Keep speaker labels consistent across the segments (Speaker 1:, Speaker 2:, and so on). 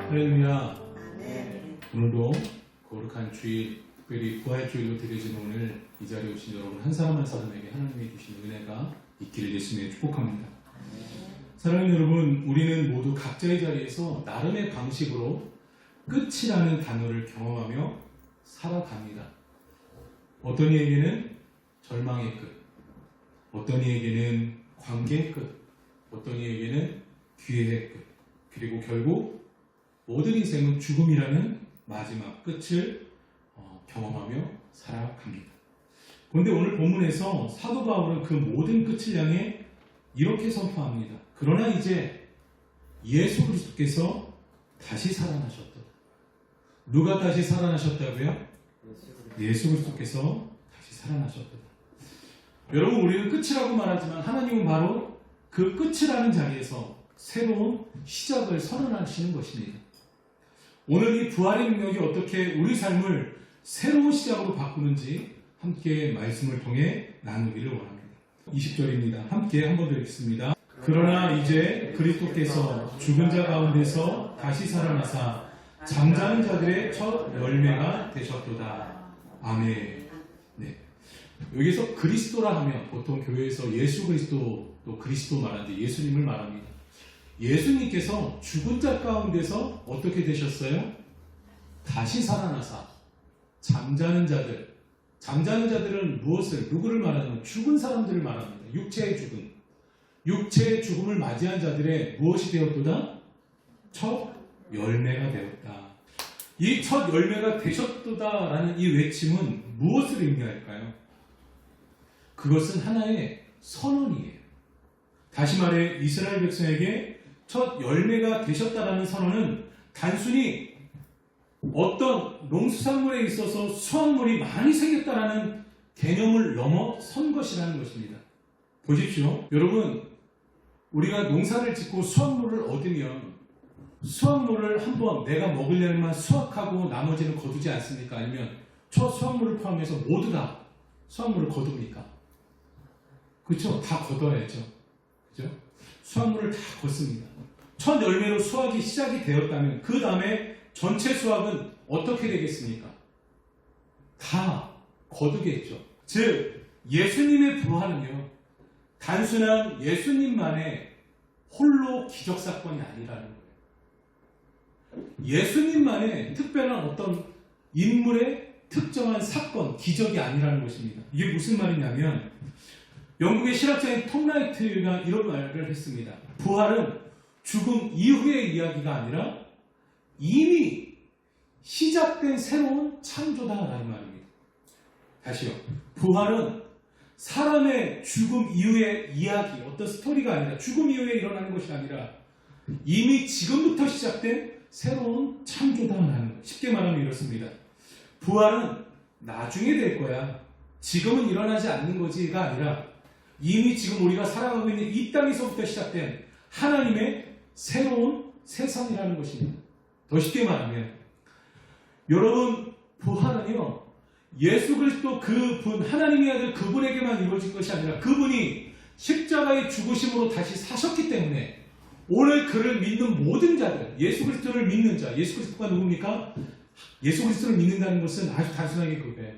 Speaker 1: 할렐루야. 오늘도 거룩한 주일, 특별히 부활주일로 드려진 오늘 이 자리에 오신 여러분 한 사람 한 사람에게 하나님이 주신 은혜가 있기를 예수님의 축복합니다. 사랑하는 여러분, 우리는 모두 각자의 자리에서 나름의 방식으로 끝이라는 단어를 경험하며 살아갑니다. 어떤 이에게는 절망의 끝, 어떤 이에게는 관계의 끝, 어떤 이에게는 기회의 끝, 그리고 결국 모든 인생은 죽음이라는 마지막 끝을 경험하며 살아갑니다. 그런데 오늘 본문에서 사도 바울은 그 모든 끝을 향해 이렇게 선포합니다. 그러나 이제 예수 그리스도께서 다시 살아나셨다. 누가 다시 살아나셨다고요? 예수 그리스도께서 다시 살아나셨다. 여러분, 우리는 끝이라고 말하지만 하나님은 바로 그 끝이라는 자리에서 새로운 시작을 선언하시는 것입니다. 오늘 이 부활의 능력이 어떻게 우리 삶을 새로운 시작으로 바꾸는지 함께 말씀을 통해 나누기를 원합니다. 20절입니다. 함께 한번 더 읽습니다. 그러나 이제 그리스도께서 죽은 자 가운데서 다시 살아나사 잠자는 자들의 첫 열매가 되셨도다. 아멘. 네. 여기서 그리스도라 하면 보통 교회에서 예수 그리스도 또 그리스도 말하는데 예수님을 말합니다. 예수님께서 죽은 자 가운데서 어떻게 되셨어요? 다시 살아나사 잠자는 자들. 잠자는 자들은 무엇을, 누구를 말하냐면 죽은 사람들을 말합니다. 육체의 죽음. 육체의 죽음을 맞이한 자들의 무엇이 되었도다? 첫 열매가 되었다. 이 첫 열매가 되셨도다라는 이 외침은 무엇을 의미할까요? 그것은 하나의 선언이에요. 다시 말해 이스라엘 백성에게 첫 열매가 되셨다라는 선언은 단순히 어떤 농수산물에 있어서 수확물이 많이 생겼다라는 개념을 넘어선 것이라는 것입니다. 보십시오. 여러분, 우리가 농사를 짓고 수확물을 얻으면 수확물을 한번 내가 먹으려면 수확하고 나머지는 거두지 않습니까? 아니면 첫 수확물을 포함해서 모두 다 수확물을 거둡니까? 그렇죠? 다 걷어야죠. 그죠? 수확물을 다 걷습니다. 첫 열매로 수확이 시작이 되었다면 그 다음에 전체 수확은 어떻게 되겠습니까? 다 거두겠죠. 즉 예수님의 부활은요, 단순한 예수님만의 홀로 기적사건이 아니라는 거예요. 예수님만의 특별한 어떤 인물의 특정한 사건, 기적이 아니라는 것입니다. 이게 무슨 말이냐면 영국의 실학자인 톰 라이트가 이런 말을 했습니다. 부활은 죽음 이후의 이야기가 아니라 이미 시작된 새로운 창조다라는 말입니다. 다시요. 부활은 사람의 죽음 이후의 이야기, 어떤 스토리가 아니라 죽음 이후에 일어나는 것이 아니라 이미 지금부터 시작된 새로운 창조다라는 것. 쉽게 말하면 이렇습니다. 부활은 나중에 될 거야. 지금은 일어나지 않는 거지가 아니라 이미 지금 우리가 살아가고 있는 이 땅에서부터 시작된 하나님의 새로운 세상이라는 것입니다. 더 쉽게 말하면 여러분, 부활은요, 예수 그리스도 그분, 하나님의 아들 그분에게만 이루어진 것이 아니라 그분이 십자가의 죽으심으로 다시 사셨기 때문에 오늘 그를 믿는 모든 자들, 예수 그리스도를 믿는 자, 예수 그리스도가 누굽니까? 예수 그리스도를 믿는다는 것은 아주 단순하게 그거예요.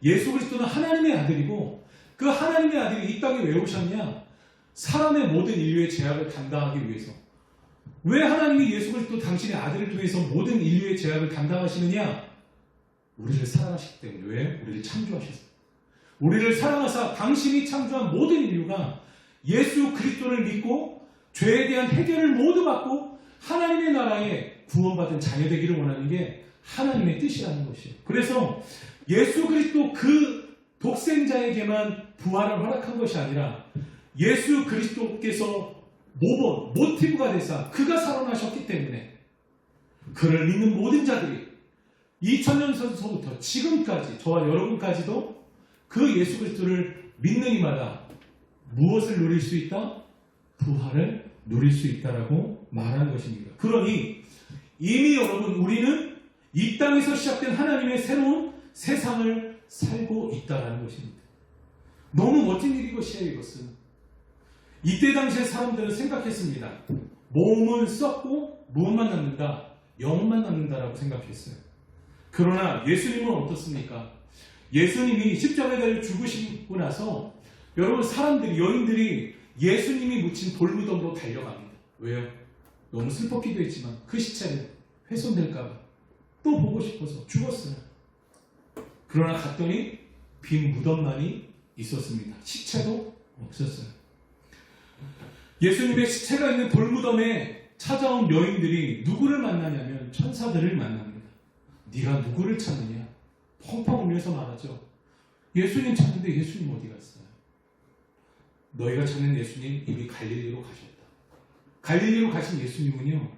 Speaker 1: 예수 그리스도는 하나님의 아들이고 그 하나님의 아들이 이 땅에 왜 오셨냐? 사람의 모든 인류의 죄악을 감당하기 위해서. 왜 하나님이 예수 그리스도 당신의 아들을 통해서 모든 인류의 죄악을 감당하시느냐? 우리를 사랑하시기 때문에. 왜? 우리를 창조하셨어요. 우리를 사랑하사 당신이 창조한 모든 인류가 예수 그리스도를 믿고 죄에 대한 해결을 모두 받고 하나님의 나라에 구원받은 자녀 되기를 원하는 게 하나님의 뜻이라는 것이에요. 그래서 예수 그리스도 그 독생자에게만 부활을 허락한 것이 아니라 예수 그리스도께서 모티브가 되사 그가 살아나셨기 때문에 그를 믿는 모든 자들이 2000년 전서부터 지금까지 저와 여러분까지도 그 예수 그리스도를 믿는 이마다 무엇을 누릴 수 있다? 부활을 누릴 수 있다라고 말하는 것입니다. 그러니 이미 여러분, 우리는 이 땅에서 시작된 하나님의 새로운 세상을 살고 있다라는 것입니다. 너무 멋진 일인 것이에요. 이것은 이때 당시에 사람들은 생각했습니다. 몸은 썩고 무엇만 남는다? 영혼만 남는다라고 생각했어요. 그러나 예수님은 어떻습니까? 예수님이 십자가에 달려 죽으시고 나서 여러분 사람들이 여인들이 예수님이 묻힌 돌무덤으로 달려갑니다. 왜요? 너무 슬펐기도 했지만 그 시체를 훼손될까봐 또 보고 싶어서 죽었어요. 그러나 갔더니 빈 무덤만이 있었습니다. 시체도 없었어요. 예수님의 시체가 있는 돌무덤에 찾아온 여인들이 누구를 만나냐면 천사들을 만납니다. 네가 누구를 찾느냐? 펑펑 울면서 말하죠. 예수님 찾는데 예수님 어디 갔어요? 너희가 찾는 예수님 이미 갈릴리로 가셨다. 갈릴리로 가신 예수님은요,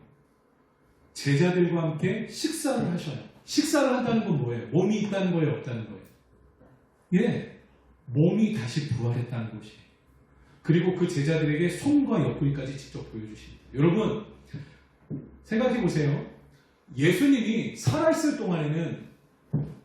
Speaker 1: 제자들과 함께 식사를 하셔요. 식사를 한다는 건 뭐예요? 몸이 있다는 거예요? 없다는 거예요? 예, 몸이 다시 부활했다는 것이에요. 그리고 그 제자들에게 손과 옆구리까지 직접 보여주십니다. 여러분, 생각해 보세요. 예수님이 살아있을 동안에는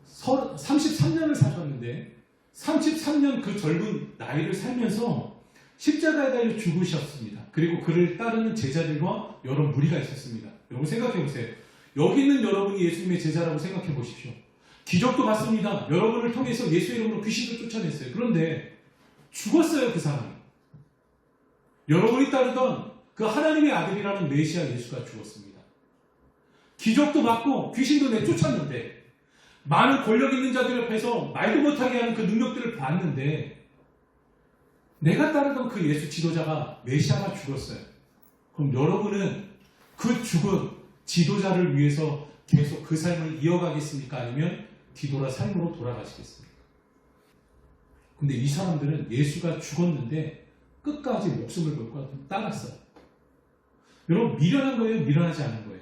Speaker 1: 33년을 사셨는데 33년 그 젊은 나이를 살면서 십자가에 달려 죽으셨습니다. 그리고 그를 따르는 제자들과 여러 무리가 있었습니다. 여러분 생각해 보세요. 여기 있는 여러분이 예수님의 제자라고 생각해 보십시오. 기적도 봤습니다. 여러분을 통해서 예수의 이름으로 귀신도 쫓아냈어요. 그런데 죽었어요, 그 사람이. 여러분이 따르던 그 하나님의 아들이라는 메시아 예수가 죽었습니다. 기적도 받고 귀신도 내쫓았는데 많은 권력 있는 자들 옆에서 말도 못하게 하는 그 능력들을 봤는데 내가 따르던 그 예수 지도자가 메시아가 죽었어요. 그럼 여러분은 그 죽은 지도자를 위해서 계속 그 삶을 이어가겠습니까? 아니면 뒤돌아 삶으로 돌아가시겠습니까? 근데 이 사람들은 예수가 죽었는데 끝까지 목숨을 걸고 따랐어요. 여러분 미련한 거예요? 미련하지 않은 거예요?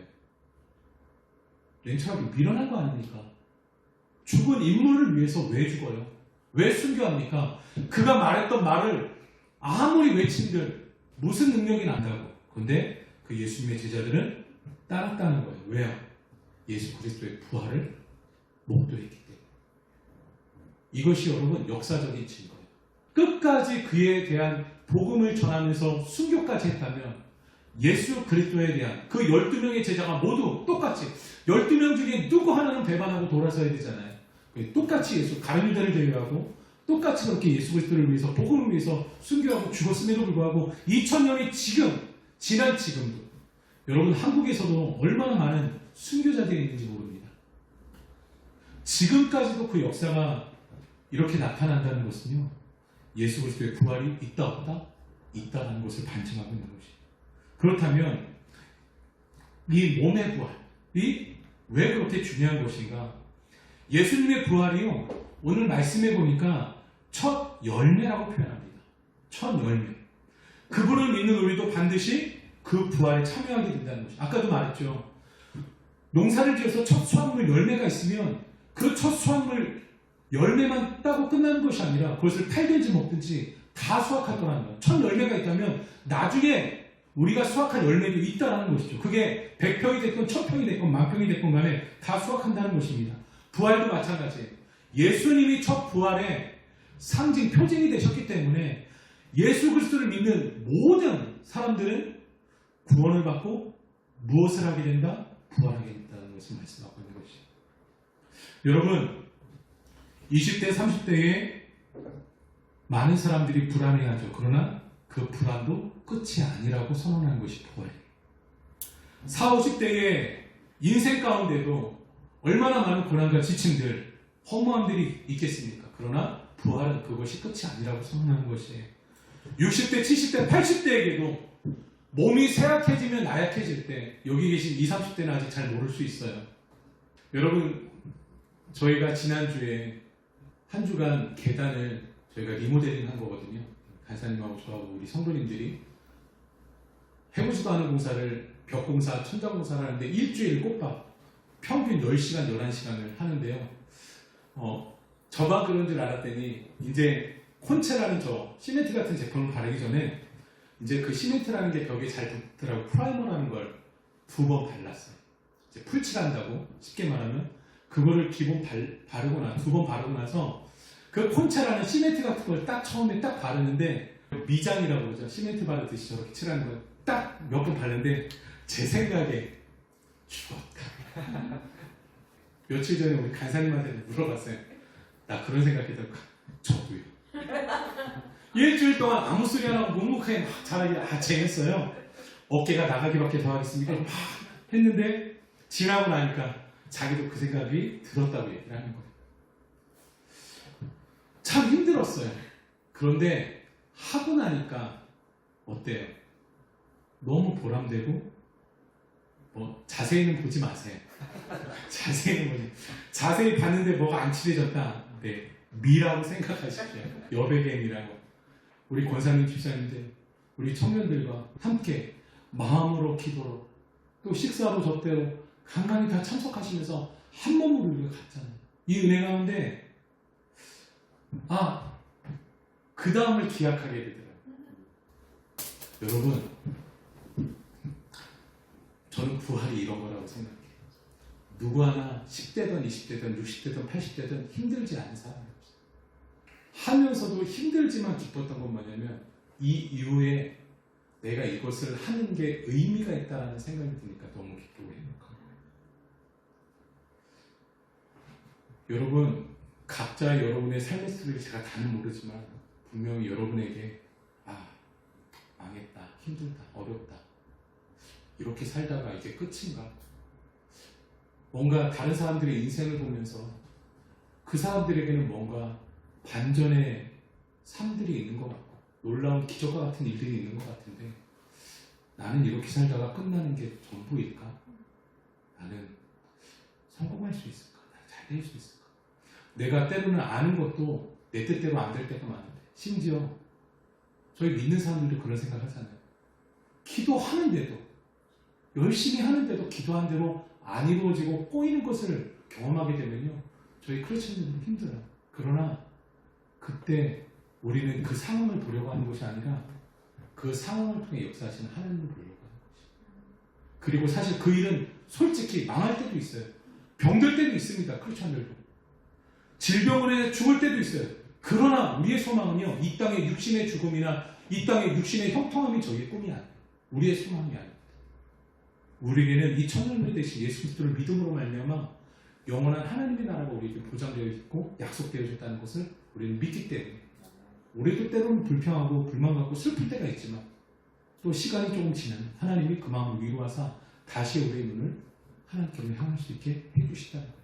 Speaker 1: 냉철하게 미련한 거 아닙니까? 죽은 인물을 위해서 왜 죽어요? 왜 순교합니까? 그가 말했던 말을 아무리 외친들 무슨 능력이 난다고. 근데 그 예수님의 제자들은 따랐다는 거예요. 왜요? 예수 그리스도의 부활을 목도했기 때문에. 이것이 여러분 역사적인 증거예요. 끝까지 그에 대한 복음을 전하면서 순교까지 했다면 예수 그리스도에 대한 그 12명의 제자가 모두 똑같이 12명 중에 누구 하나는 배반하고 돌아서야 되잖아요. 똑같이 예수 가룟 유다를 제외하고 똑같이 그렇게 예수 그리스도를 위해서 복음을 위해서 순교하고 죽었음에도 불구하고 2000년이 지난 지금도 여러분 한국에서도 얼마나 많은 순교자들이 있는지 모릅니다. 지금까지도 그 역사가 이렇게 나타난다는 것은요, 예수 그리스도의 부활이 있다 없다? 있다라는 것을 반증하고 있는 것이에요. 그렇다면 이 몸의 부활이 왜 그렇게 중요한 것인가? 예수님의 부활이요, 오늘 말씀해 보니까 첫 열매라고 표현합니다. 첫 열매. 그분을 믿는 우리도 반드시 그 부활에 참여하게 된다는 것이죠. 아까도 말했죠. 농사를 지어서 첫 수확물 열매가 있으면 그 첫 수확물 열매만 따고 끝나는 것이 아니라 그것을 팔든지 먹든지 다 수확할 거라는 거예요. 첫 열매가 있다면 나중에 우리가 수확할 열매도 있다는 것이죠. 그게 100평이 됐건 1000평이 됐건 10,000평이 됐건 간에 다 수확한다는 것입니다. 부활도 마찬가지예요. 예수님이 첫 부활의 상징, 표징이 되셨기 때문에 예수 그리스도를 믿는 모든 사람들은 구원을 받고 무엇을 하게 된다? 부활하게 된다는 것을 말씀하고 있는 것이죠. 여러분 20대, 30대에 많은 사람들이 불안해하죠. 그러나 그 불안도 끝이 아니라고 선언하는 것이 부활이에요. 40, 50대의 인생 가운데도 얼마나 많은 고난과 지침들, 허무함들이 있겠습니까? 그러나 부활은 그것이 끝이 아니라고 선언하는 것이에요. 60대, 70대, 80대에게도 몸이 쇠약해지면 나약해질 때 여기 계신 20, 30대는 아직 잘 모를 수 있어요. 여러분 저희가 지난주에 한 주간 계단을 저희가 리모델링 한 거거든요. 간사님하고 저하고 우리 성도님들이 해보지도 않은 공사를 벽공사, 천장공사를 하는데 일주일 꼬박 평균 10시간, 11시간을 하는데요. 저만 그런 줄 알았더니 이제 콘체라는 저 시멘트 같은 제품을 바르기 전에 이제 그 시멘트라는 게 벽에 잘 붙더라고. 프라이머라는 걸 2번 발랐어요. 이제 풀칠한다고 쉽게 말하면 그거를 기본 바르고 2번 바르고 나서 그 콘체라는 시멘트 같은 걸 딱 처음에 딱 바르는데 미장이라고 그러죠. 시멘트 바르듯이 저렇게 칠하는 걸 딱 몇 번 바르는데 제 생각에 죽었다. 며칠 전에 우리 간사님한테 물어봤어요. 나 그런 생각했다고. 저도요. 일주일 동안 아무 소리 안 하고 묵묵하게 막 잘하게 재밌어요. 어깨가 나가기밖에 더 하겠습니까? 막 했는데 지나고 나니까 자기도 그 생각이 들었다고 얘기를 하는 거예요. 참 힘들었어요. 그런데 하고 나니까 어때요? 너무 보람되고 자세히는 보지 마세요. 자세히 봤는데 뭐가 안 칠해졌다. 네, 미라고 생각하십시오. 여백의 미라고. 우리 권사님 집사님들, 우리 청년들과 함께 마음으로 기도로 또 식사로 접대로 간간히 다 참석하시면서 한 몸으로 우리가 갔잖아요. 이 은혜 가운데 그 다음을 기약하게 되더라고요. 여러분, 저는 부활이 이런 거라고 생각해요. 누구 하나 10대든 20대든 60대든 80대든 힘들지 않은 사람이 없어요. 하면서도 힘들지만 기뻤던 건 뭐냐면 이 이후에 내가 이것을 하는 게 의미가 있다는 생각이 드니까 너무 기쁘고 행복한 거예요. 여러분, 각자 여러분의 삶의 스토리를 제가 다는 모르지만 분명히 여러분에게 망했다, 힘들다, 어렵다, 이렇게 살다가 이제 끝인가? 뭔가 다른 사람들의 인생을 보면서 그 사람들에게는 뭔가 반전의 삶들이 있는 것 같고 놀라운 기적과 같은 일들이 있는 것 같은데 나는 이렇게 살다가 끝나는 게 전부일까? 나는 성공할 수 있을까? 잘 될 수 있을까? 내가 때로는 아는 것도 내 뜻대로 안 될 때가 많은데 심지어 저희 믿는 사람들도 그런 생각을 하잖아요. 기도하는데도 열심히 하는데도 기도한 대로 안 이루어지고 꼬이는 것을 경험하게 되면요, 저희 크리스천들은 힘들어요. 그러나 그때 우리는 그 상황을 보려고 하는 것이 아니라 그 상황을 통해 역사하시는 하나님을 보려고 하는 것이죠. 그리고 사실 그 일은 솔직히 망할 때도 있어요. 병들 때도 있습니다. 크리스천들도 질병으로 인해 죽을 때도 있어요. 그러나 우리의 소망은요, 이 땅의 육신의 죽음이나 이 땅의 육신의 형통함이 저희의 꿈이 아니에요. 우리의 소망이 아닙니다. 우리에게는 이 천년의 대신 예수 그리스도를 믿음으로 말미암아 영원한 하나님의 나라가 우리에게 보장되어 있고 약속되어졌다는 것을 우리는 믿기 때문에 우리도 때로는 불평하고 불만 갖고 슬플 때가 있지만 또 시간이 조금 지나면 하나님이 그 마음을 위로하사 다시 우리의 눈을 하나님께로 향할 수 있게 해주시다는 거예요.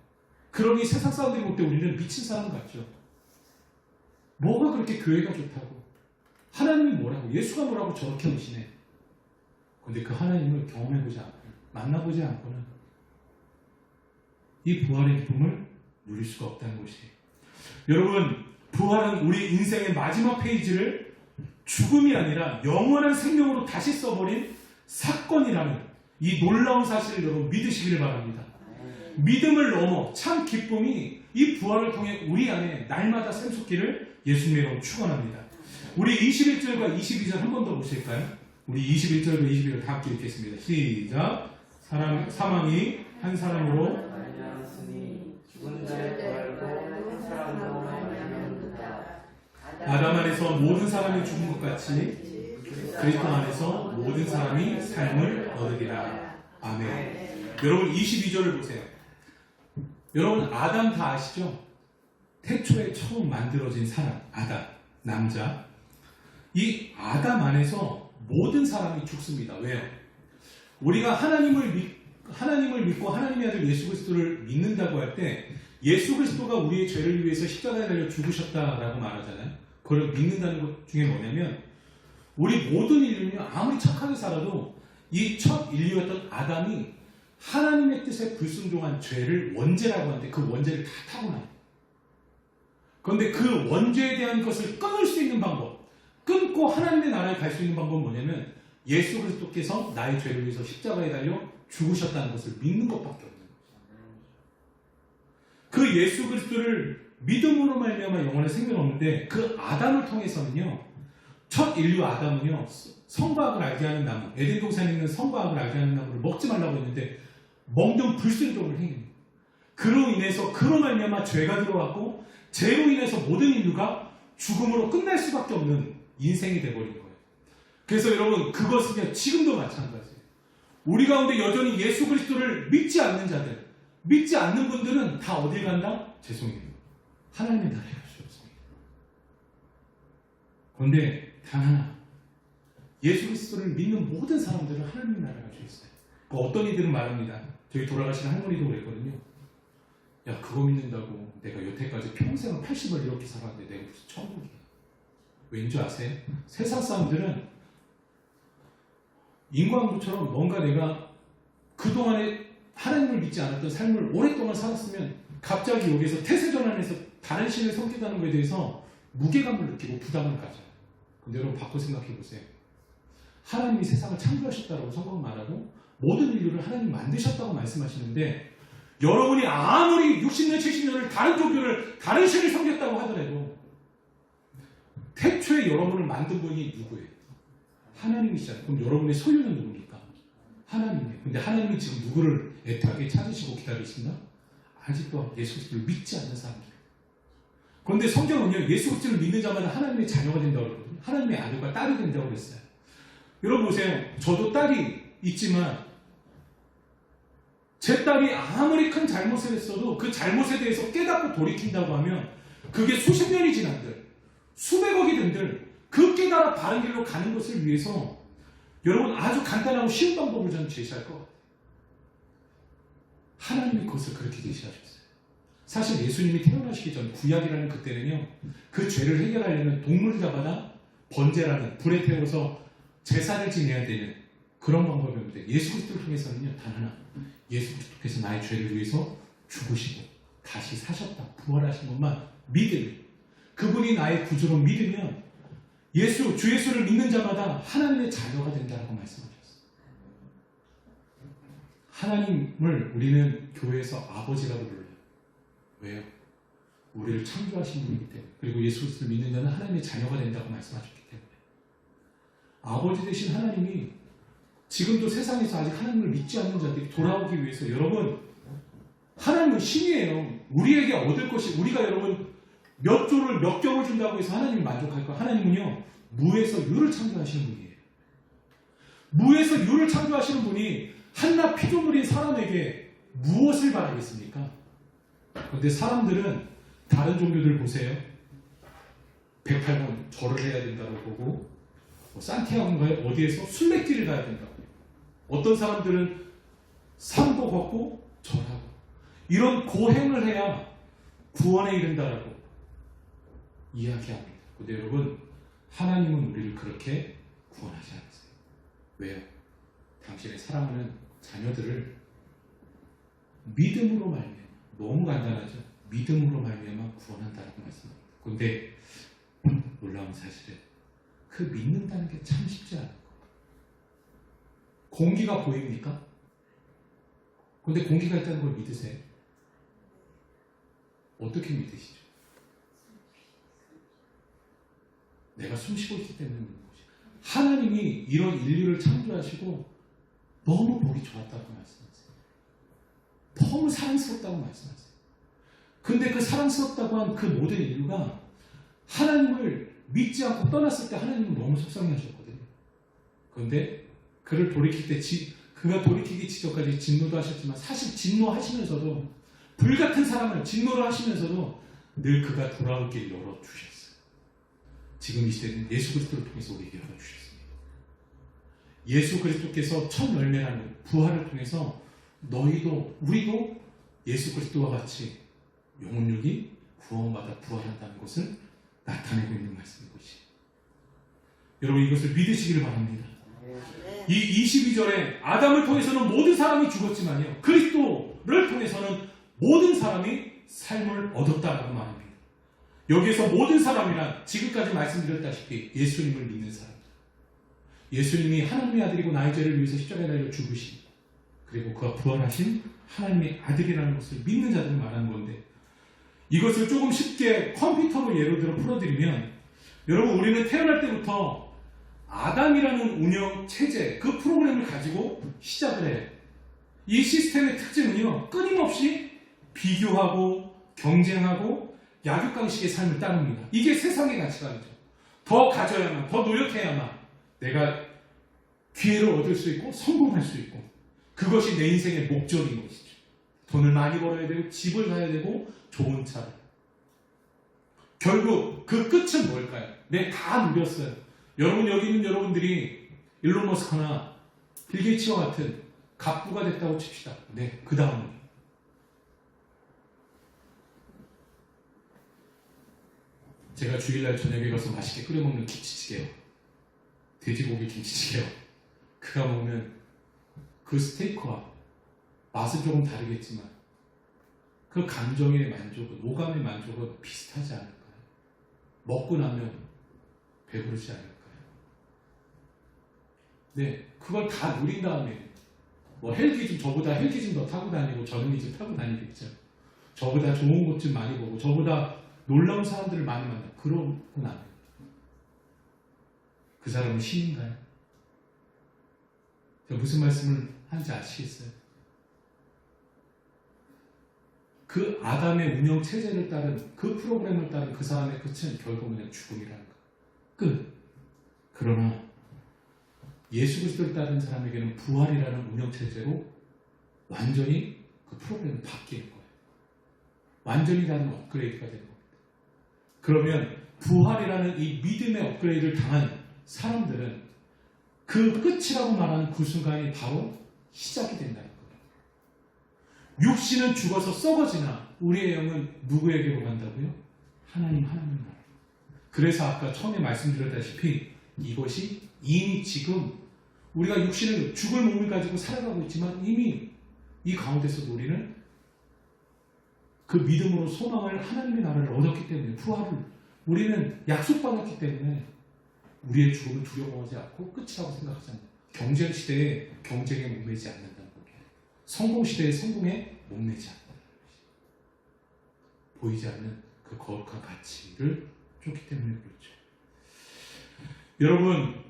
Speaker 1: 그러니 세상 사람들이 볼 때 우리는 미친 사람 같죠. 뭐가 그렇게 교회가 좋다고, 하나님이 뭐라고, 예수가 뭐라고 저렇게 하시네. 그런데 그 하나님을 경험해보지 않고 만나보지 않고는 이 부활의 기쁨을 누릴 수가 없다는 것이에요. 여러분, 부활은 우리 인생의 마지막 페이지를 죽음이 아니라 영원한 생명으로 다시 써버린 사건이라는 이 놀라운 사실을 여러분 믿으시기를 바랍니다. 믿음을 넘어 참 기쁨이 이 부활을 통해 우리 안에 날마다 샘솟기를 예수님의 이름으로 축원합니다. 우리 21절과 22절 한 번 더 보실까요? 우리 21절과 22절 다 함께 읽겠습니다. 시작. 사망이 한 사람으로 아담 안에서 모든 사람이 죽은 것 같이 그리스도 안에서 모든 사람이 삶을 얻으리라. 아멘. 여러분 22절을 보세요. 여러분 아담 다 아시죠? 태초에 처음 만들어진 사람 아담, 남자. 이 아담 안에서 모든 사람이 죽습니다. 왜요? 우리가 하나님을 믿고 하나님의 아들 예수 그리스도를 믿는다고 할 때 예수 그리스도가 우리의 죄를 위해서 십자가에 달려 죽으셨다라고 말하잖아요. 그걸 믿는다는 것 중에 뭐냐면 우리 모든 인류는요, 아무리 착하게 살아도 이 첫 인류였던 아담이 하나님의 뜻에 불순종한 죄를 원죄라고 하는데 그 원죄를 다 타고나요. 그런데 그 원죄에 대한 것을 끊을 수 있는 방법, 끊고 하나님의 나라에 갈 수 있는 방법은 뭐냐면 예수 그리스도께서 나의 죄를 위해서 십자가에 달려 죽으셨다는 것을 믿는 것밖에 없는 거죠. 그 예수 그리스도를 믿음으로 말미암아 영원의 생명을 얻는데 그 아담을 통해서는요, 첫 인류 아담은요, 선과학을 알게 하는 나무, 에덴 동산에 있는 선과학을 알게 하는 나무를 먹지 말라고 했는데 먹는 불순종을 행해요. 그로 인해서 그로 말미암아 죄가 들어왔고 죄로 인해서 모든 인류가 죽음으로 끝날 수밖에 없는 인생이 되어버린 거예요. 그래서 여러분 그것은요 지금도 마찬가지예요. 우리 가운데 여전히 예수 그리스도를 믿지 않는 자들, 믿지 않는 분들은 다 어딜 간다? 죄송해요. 하나님의 나라에 갈 수 없습니다. 그런데 단 하나, 예수 그리스도를 믿는 모든 사람들은 하나님의 나라에 갈 수 있어요. 어떤 이들은 말합니다. 저희 돌아가신 할머니도 그랬거든요. 야, 그거 믿는다고 내가 여태까지 평생을 80을 이렇게 살았는데 내가 무슨 천국이야. 왠지 아세요? 세상 사람들은 인과응보처럼 뭔가 내가 그동안에 하나님을 믿지 않았던 삶을 오랫동안 살았으면 갑자기 여기서 태세전환해서 다른 신을 섬긴다는 것에 대해서 무게감을 느끼고 부담을 가져요. 근데 여러분 바꿔 생각해 보세요. 하나님이 세상을 창조하셨다고 성경 말하고 모든 인류를 하나님 만드셨다고 말씀하시는데 여러분이 아무리 60년, 70년을 다른 종교를, 다른 신을 섬겼다고 하더라도 태초에 여러분을 만든 분이 누구예요? 하나님이시잖아요. 그럼 여러분의 소유는 누굽니까? 하나님이에요. 근데 하나님은 지금 누구를 애타게 찾으시고 기다리시나? 아직도 예수 그리스도를 믿지 않는 사람들. 그런데 성경은요, 예수 그리스도를 믿는 자마다 하나님의 자녀가 된다고 그러거든요. 하나님의 아들과 딸이 된다고 그랬어요. 여러분 보세요. 저도 딸이 있지만 제 딸이 아무리 큰 잘못을 했어도 그 잘못에 대해서 깨닫고 돌이킨다고 하면 그게 수십 년이 지난들, 수백억이 된들 그 깨달아 바른 길로 가는 것을 위해서 여러분 아주 간단하고 쉬운 방법을 저는 제시할 것 같아요. 하나님이 그것을 그렇게 제시하셨어요. 사실 예수님이 태어나시기 전 구약이라는 그때는요, 그 죄를 해결하려면 동물을 잡아다 번제라는 불에 태워서 제사를 지내야 되는 그런 방법이었는데 예수 그리스도를 통해서는요, 단 하나, 예수 그리스도께서 나의 죄를 위해서 죽으시고 다시 사셨다, 부활하신 것만 믿으면, 그분이 나의 구주로 믿으면 주 예수를 믿는 자마다 하나님의 자녀가 된다고 말씀하셨어요. 하나님을 우리는 교회에서 아버지라고 불러요. 왜요? 우리를 창조하신 분이기 때문에. 그리고 예수 그리스도를 믿는 자는 하나님의 자녀가 된다고 말씀하셨기 때문에. 아버지 되신 하나님이 지금도 세상에서 아직 하나님을 믿지 않는 자들이 돌아오기 위해서, 여러분, 하나님은 신이에요. 우리에게 얻을 것이, 우리가 여러분 몇 조를 몇 격을 준다고 해서 하나님이 만족할까? 하나님은요, 무에서 유를 창조하시는 분이에요. 무에서 유를 창조하시는 분이 한낱 피조물인 사람에게 무엇을 바라겠습니까? 그런데 사람들은 다른 종교들 보세요. 108번 절을 해야 된다고 보고, 산티아고인가에 어디에서 순례길을 가야 된다고. 어떤 사람들은 산도 걷고 절하고 이런 고행을 해야 구원에 이른다라고 이야기합니다. 근데 여러분, 하나님은 우리를 그렇게 구원하지 않으세요. 왜요? 당신의 사랑하는 자녀들을 믿음으로 말미암아, 너무 간단하죠? 믿음으로 말미암아 구원한다라고 말씀합니다. 그런데 놀라운 사실은 그 믿는다는 게 참 쉽지 않아요. 공기가 보입니까? 그런데 공기가 있다는 걸 믿으세요? 어떻게 믿으시죠? 내가 숨쉬고 있기 때문에 믿는 것이. 하나님이 이런 인류를 창조하시고 너무 보기 좋았다고 말씀하세요. 너무 사랑스럽다고 말씀하세요. 근데 그 사랑스럽다고 한 그 모든 인류가 하나님을 믿지 않고 떠났을 때 하나님은 너무 속상해 하셨거든요. 그런데 그를 돌이킬 때 그가 돌이키기 직전까지 진노도 하셨지만, 사실 진노하시면서도, 불같은 사랑을 진노를 하시면서도 늘 그가 돌아올 길 열어주셨어요. 지금 이 시대는 예수 그리스도를 통해서 우리에게 열어주셨습니다. 예수 그리스도께서 첫 열매라는 부활을 통해서 너희도, 우리도 예수 그리스도와 같이 영혼육이 구원받아 부활한다는 것을 나타내고 있는 말씀인 것이. 여러분, 이것을 믿으시기를 바랍니다. 이 22절에 아담을 통해서는 모든 사람이 죽었지만요, 그리스도를 통해서는 모든 사람이 삶을 얻었다라고 말합니다. 여기에서 모든 사람이란 지금까지 말씀드렸다시피 예수님을 믿는 사람, 예수님이 하나님의 아들이고 나의 죄를 위해서 십자가에 달려 죽으신, 그리고 그가 부활하신 하나님의 아들이라는 것을 믿는 자들을 말하는 건데, 이것을 조금 쉽게 컴퓨터로 예로 들어 풀어드리면, 여러분, 우리는 태어날 때부터 아담이라는 운영 체제, 그 프로그램을 가지고 시작을 해요. 이 시스템의 특징은요, 끊임없이 비교하고 경쟁하고 약육강식의 삶을 따릅니다. 이게 세상의 가치관이죠. 더 가져야만, 더 노력해야만 내가 기회를 얻을 수 있고 성공할 수 있고, 그것이 내 인생의 목적인 것이죠. 돈을 많이 벌어야 되고 집을 사야 되고 좋은 차를. 결국 그 끝은 뭘까요? 네, 다 누렸어요. 여러분, 여기 있는 여러분들이 일론 머스크나 빌 게이츠와 같은 갑부가 됐다고 칩시다. 네, 그 다음은 제가 주일날 저녁에 가서 맛있게 끓여 먹는 김치찌개요. 돼지고기 김치찌개요. 그가 먹는 그 스테이크와 맛은 조금 다르겠지만 그 감정의 만족은, 오감의 만족은 비슷하지 않을까요? 먹고 나면 배부르지 않을까요? 네, 그걸 다 누린 다음에 뭐 헬기좀, 저보다 헬기 좀 더 타고 다니고 저녁이 좀 타고 다니겠죠. 저보다 좋은 곳 좀 많이 보고 저보다 놀라운 사람들을 많이 만나. 그러고 나면 그 사람은 신인가요? 제가 무슨 말씀을 하는지 아시겠어요? 그 아담의 운영 체제를 따른, 그 프로그램을 따른 그 사람의 끝은 결국은 그냥 죽음이라는 거. 끝. 그러나 예수 그리스도를 따르는 사람에게는 부활이라는 운영 체제로 완전히 그 프로그램이 바뀌는 거예요. 완전히 다른 업그레이드가 되는 겁니다. 그러면 부활이라는 이 믿음의 업그레이드를 당한 사람들은 그 끝이라고 말하는 그 순간이 바로 시작이 된다는 거예요. 육신은 죽어서 썩어지나 우리의 영은 누구에게로 간다고요? 하나님 나라. 그래서 아까 처음에 말씀드렸다시피 이것이 이미 지금 우리가 육신을 죽을 몸을 가지고 살아가고 있지만 이미 이 가운데서도 우리는 그 믿음으로 소망을, 하나님의 나라를 얻었기 때문에, 부활을 우리는 약속받았기 때문에 우리의 죽음을 두려워하지 않고 끝이라고 생각하지 않는다. 경쟁 시대에 경쟁에 목매지 않는다는 거예요. 성공 시대에 성공에 목매지 않는다는 것이 보이지 않는 그 거룩한 가치를 쫓기 때문에 그렇죠. 여러분,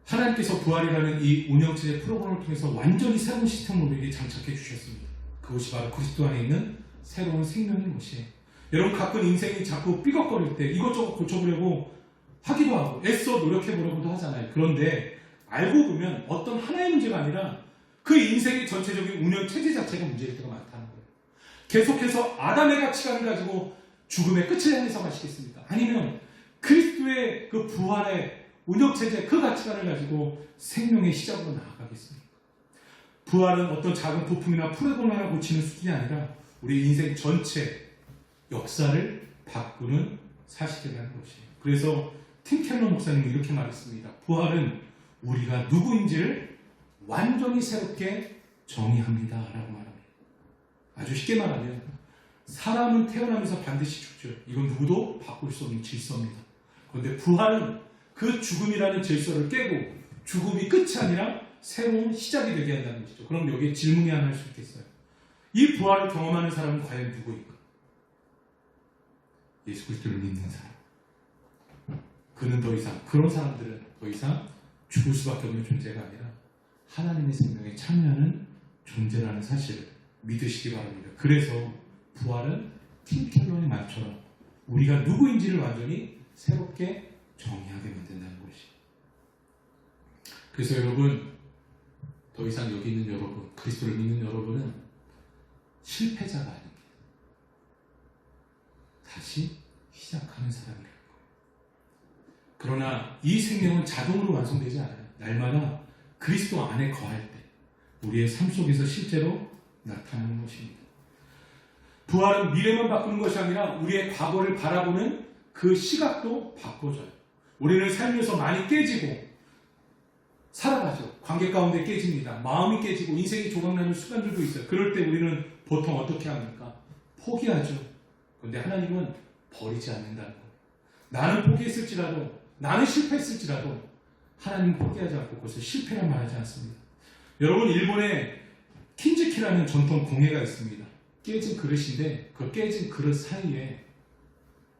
Speaker 1: 하나님께서 부활이라는 이 운영체제 프로그램을 통해서 완전히 새로운 시스템을 우리에게 장착해 주셨습니다. 그것이 바로 그리스도 안에 있는 새로운 생명인 것이에요. 여러분, 가끔 인생이 자꾸 삐걱거릴 때 이것저것 고쳐보려고 하기도 하고 애써 노력해보려고도 하잖아요. 그런데 알고 보면 어떤 하나의 문제가 아니라 그 인생의 전체적인 운영체제 자체가 문제일 때가 많다는 거예요. 계속해서 아담의 가치관을 가지고 죽음의 끝을 향해서 가시겠습니까? 아니면 그리스도의 그 부활의 운영체제, 그 가치관을 가지고 생명의 시작으로 나아가겠습니까? 부활은 어떤 작은 부품이나 프로그램 하나 고치는 수준이 아니라 우리 인생 전체 역사를 바꾸는 사실이라는 것이에요. 그래서 팀 켈러 목사님은 이렇게 말했습니다. 부활은 우리가 누구인지를 완전히 새롭게 정의합니다 라고 말합니다. 아주 쉽게 말하면 사람은 태어나면서 반드시 죽죠. 이건 누구도 바꿀 수 없는 질서입니다. 그런데 부활은 그 죽음이라는 질서를 깨고 죽음이 끝이 아니라 새로운 시작이 되게 한다는 것이죠. 그럼 여기에 질문이 하나 할 수 있겠어요. 이 부활을 경험하는 사람은 과연 누구일까? 예수 그리스도를 믿는 사람. 그는 더 이상, 그런 사람들은 더 이상 죽을 수밖에 없는 존재가 아니라 하나님의 생명에 참여하는 존재라는 사실을 믿으시기 바랍니다. 그래서 부활은 팀 켈러의 말처럼 우리가 누구인지를 완전히 새롭게 정의하게 만든다는 것이. 그래서 여러분, 더 이상 여기 있는 여러분, 그리스도를 믿는 여러분은 실패자가 아닙니다. 다시 시작하는 사람이라는 거예요. 그러나 이 생명은 자동으로 완성되지 않아요. 날마다 그리스도 안에 거할 때 우리의 삶 속에서 실제로 나타나는 것입니다. 부활은 미래만 바꾸는 것이 아니라 우리의 과거를 바라보는 그 시각도 바꿔줘요. 우리는 삶에서 많이 깨지고 살아가죠. 관계 가운데 깨집니다. 마음이 깨지고 인생이 조각나는 순간들도 있어요. 그럴 때 우리는 보통 어떻게 합니까? 포기하죠. 그런데 하나님은 버리지 않는다는 거예요. 나는 포기했을지라도, 나는 실패했을지라도 하나님은 포기하지 않고 그것을 실패란 말하지 않습니다. 여러분, 일본에 킨즈키라는 전통 공예가 있습니다. 깨진 그릇인데 그 깨진 그릇 사이에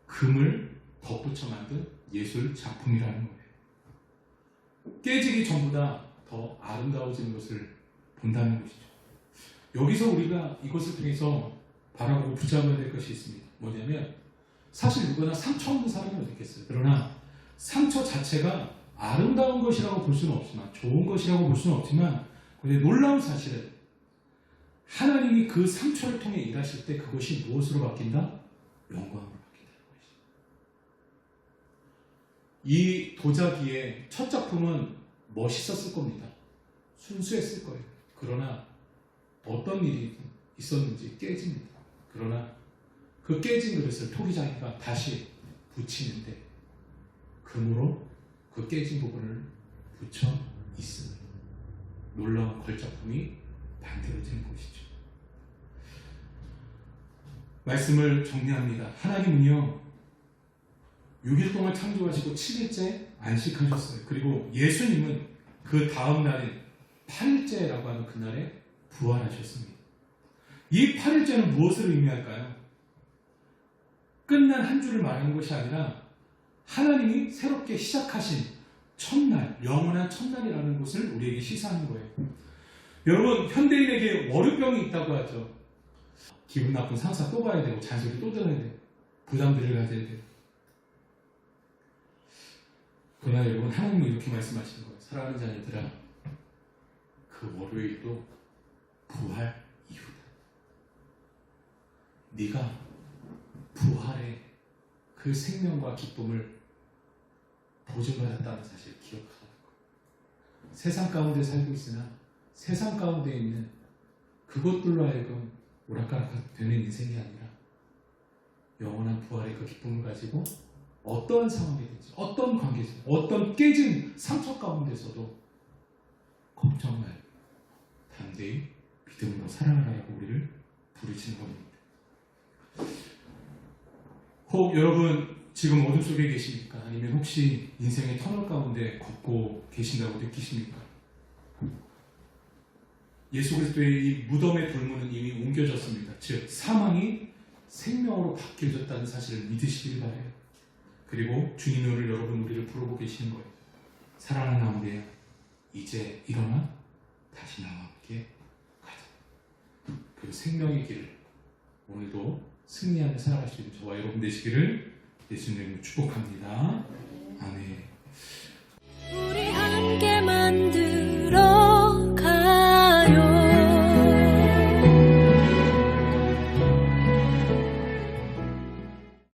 Speaker 1: 금을 덧붙여 만든 예술 작품이라는 거예요. 깨지기 전보다 더 아름다워지는 것을 본다는 것이죠. 여기서 우리가 이것을 통해서 바라보고 붙잡아야 될 것이 있습니다. 뭐냐면 사실 누구나 상처 없는 사람이 어디 있겠어요. 그러나 상처 자체가 아름다운 것이라고 볼 수는 없지만, 좋은 것이라고 볼 수는 없지만 근데 놀라운 사실은 하나님이 그 상처를 통해 일하실 때 그것이 무엇으로 바뀐다? 영광으로 바뀐다는 것이죠. 이 도자기의 첫 작품은 멋있었을 겁니다. 순수했을 거예요. 그러나 어떤 일이 있었는지 깨집니다. 그러나 그 깨진 그릇을 토기장이가 다시 붙이는데 금으로 그 깨진 부분을 붙여 있습니다. 놀라운 걸작품이 만들어지는 것이죠. 말씀을 정리합니다. 하나님은요 6일 동안 창조하시고 7일째 안식하셨어요. 그리고 예수님은 그 다음 날인 8일째라고 하는 그날에 부활하셨습니다. 이 8일째는 무엇을 의미할까요? 끝난 한 주를 말하는 것이 아니라 하나님이 새롭게 시작하신 첫날, 영원한 첫날이라는 것을 우리에게 시사하는 거예요. 여러분, 현대인에게 월요병이 있다고 하죠. 기분 나쁜 상사 또 봐야 되고 잔소리 또 들어야 돼요. 부담들을 가져야 돼요. 그러나 여러분, 하나님은 이렇게 말씀하시는 거예요. 사랑하는 자녀들아, 그 월요일도 부활 이후다. 네가 부활의 그 생명과 기쁨을 보증받았다는 사실을 기억하는 것. 세상 가운데 살고 있으나 세상 가운데 있는 그것들로 하여금 오락가락 되는 인생이 아니라 영원한 부활의 그 기쁨을 가지고 어떠한 상황이든지 어떤 관계든 어떤 깨진 상처 가운데서도 걱정 말고 담대히 믿음으로 살아가라고 우리를 부르시는 겁니다. 혹 여러분 지금 어둠 속에 계십니까? 아니면 혹시 인생의 터널 가운데 걷고 계신다고 느끼십니까? 예수 그리스도의 이 무덤의 돌문은 이미 옮겨졌습니다. 즉 사망이 생명으로 바뀌어졌다는 사실을 믿으시길 바라요. 그리고 주님이 오늘 여러분 우리를 부르고 계시는 거예요. 사랑하는 아무래야 이제 일어나 다시 나와 함께 가자. 그 생명의 길을 오늘도 승리하며 살아갈 수 있는 저와 여러분 되시기를 예수님으로 축복합니다. 아멘.